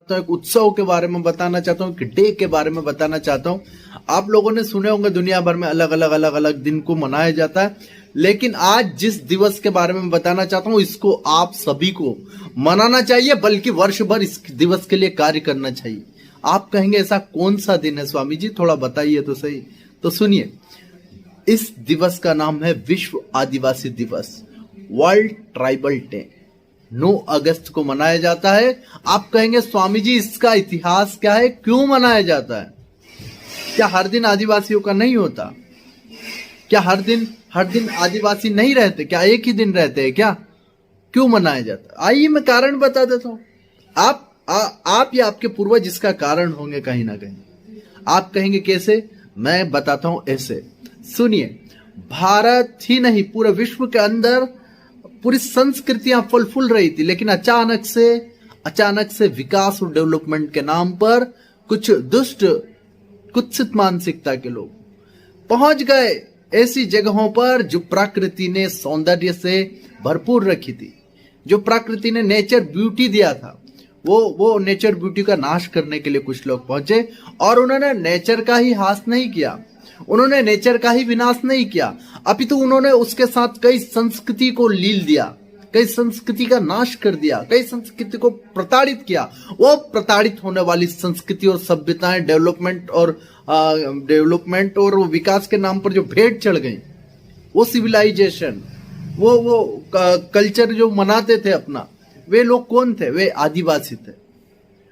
तो एक उत्सव के बारे में बताना चाहता हूँ कि डे के बारे में बताना चाहता हूँ। आप लोगों ने सुने होंगे दुनिया भर में अलग अलग दिन को मनाया जाता है, लेकिन आज जिस दिवस के बारे में बताना चाहता हूँ इसको आप सभी को मनाना चाहिए, बल्कि वर्ष भर इस दिवस के लिए कार्य करना चाहिए। आप कहेंगे ऐसा कौन सा दिन है स्वामी जी, थोड़ा बताइए तो सही। तो सुनिए, इस दिवस का नाम है विश्व आदिवासी दिवस, वर्ल्ड ट्राइबल डे। 9 अगस्त को मनाया जाता है। आप कहेंगे स्वामी जी इसका इतिहास क्या है, क्यों मनाया जाता है? क्या हर दिन आदिवासियों का नहीं होता? क्या हर दिन आदिवासी नहीं रहते? क्या एक ही दिन रहते हैं क्या? क्यों मनाया जाता है? आइए मैं कारण बता देता हूं। आप या आपके पूर्वज इसका कारण होंगे कहीं ना कहीं। आप कहेंगे कैसे? मैं बताता हूं ऐसे। सुनिए, भारत ही नहीं पूरे विश्व के अंदर पूरी संस्कृतियां फल फूल रही थी, लेकिन अचानक से विकास और डेवलपमेंट के नाम पर कुछ दुष्ट कुत्सित मानसिकता के लोग पहुंच गए ऐसी जगहों पर जो प्रकृति ने सौंदर्य से भरपूर रखी थी, जो प्रकृति ने नेचर ब्यूटी दिया था। वो नेचर ब्यूटी का नाश करने के लिए कुछ लोग पहुंचे और उन्होंने नेचर का ही हास नहीं किया, उन्होंने नेचर का ही विनाश नहीं किया, अपितु उन्होंने उसके साथ कई संस्कृति को लील दिया, कई संस्कृति का नाश कर दिया, कई संस्कृति को प्रताड़ित किया। वो प्रताड़ित होने वाली संस्कृति और सभ्यताएं डेवलपमेंट और विकास के नाम पर जो भेंट चढ़ गई, वो सिविलाइजेशन, वो कल्चर जो मनाते थे अपना, वे लोग कौन थे? वे आदिवासी थे।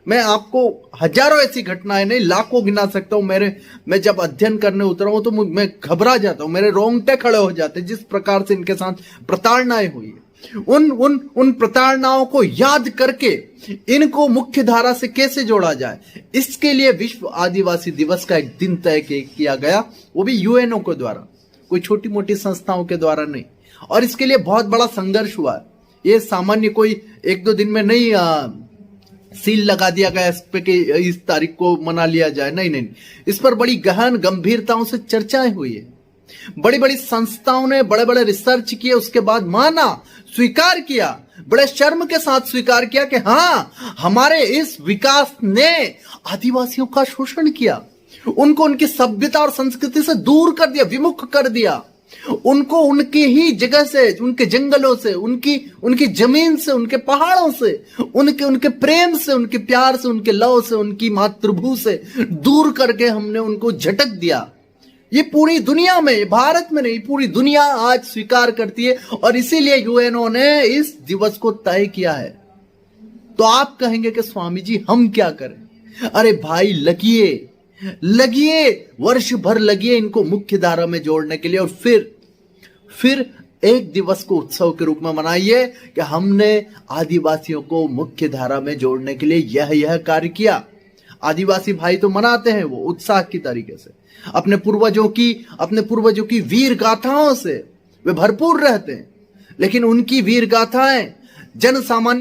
मैं आपको हजारों ऐसी घटनाएं नहीं लाखों गिना सकता हूं। मैं जब अध्ययन करने उतरा हूं तो मैं घबरा जाता हूं, मेरे रोंगटे खड़े हो जाते जिस प्रकार से इनके साथ प्रताड़नाएं हुई है। उन प्रताड़नाओं को याद करके इनको मुख्य धारा से कैसे जोड़ा जाए, इसके लिए विश्व आदिवासी दिवस का एक दिन तय किया गया, वो भी यूएनओ के द्वारा, कोई छोटी मोटी संस्थाओं के द्वारा नहीं। और इसके लिए बहुत बड़ा संघर्ष हुआ। ये सामान्य कोई 1-2 दिन में नहीं सील लगा दिया गया इस पे कि इस तारीख को मना लिया जाए। नहीं, इस पर बड़ी गहन गंभीरताओं से चर्चाएं हुई है। बड़ी बड़ी संस्थाओं ने बड़े बड़े रिसर्च किए, उसके बाद माना, स्वीकार किया, बड़े शर्म के साथ स्वीकार किया कि हाँ, हमारे इस विकास ने आदिवासियों का शोषण किया, उनको उनकी सभ्यता और संस्कृति से दूर कर दिया, विमुख कर दिया, उनको उनकी ही जगह से, उनके जंगलों से, उनकी जमीन से, उनके पहाड़ों से, उनके प्रेम से, उनके प्यार से, उनके लव से, उनकी मातृभू से दूर करके हमने उनको झटक दिया। ये पूरी दुनिया में, भारत में नहीं, पूरी दुनिया आज स्वीकार करती है और इसीलिए यूएनओ ने इस दिवस को तय किया है। तो आप कहेंगे कि स्वामी जी हम क्या करें? अरे भाई लगिए, वर्ष भर लगिए इनको मुख्य धारा में जोड़ने के लिए, और फिर एक दिवस को उत्सव के रूप में मनाइए कि हमने आदिवासियों को मुख्य धारा में जोड़ने के लिए यह कार्य किया। आदिवासी भाई तो मनाते हैं वो उत्साह की तरीके से, अपने पूर्वजों की वीर गाथाओं से वे भरपूर रहते हैं, लेकिन उनकी वीर गाथाएं जन सामान्य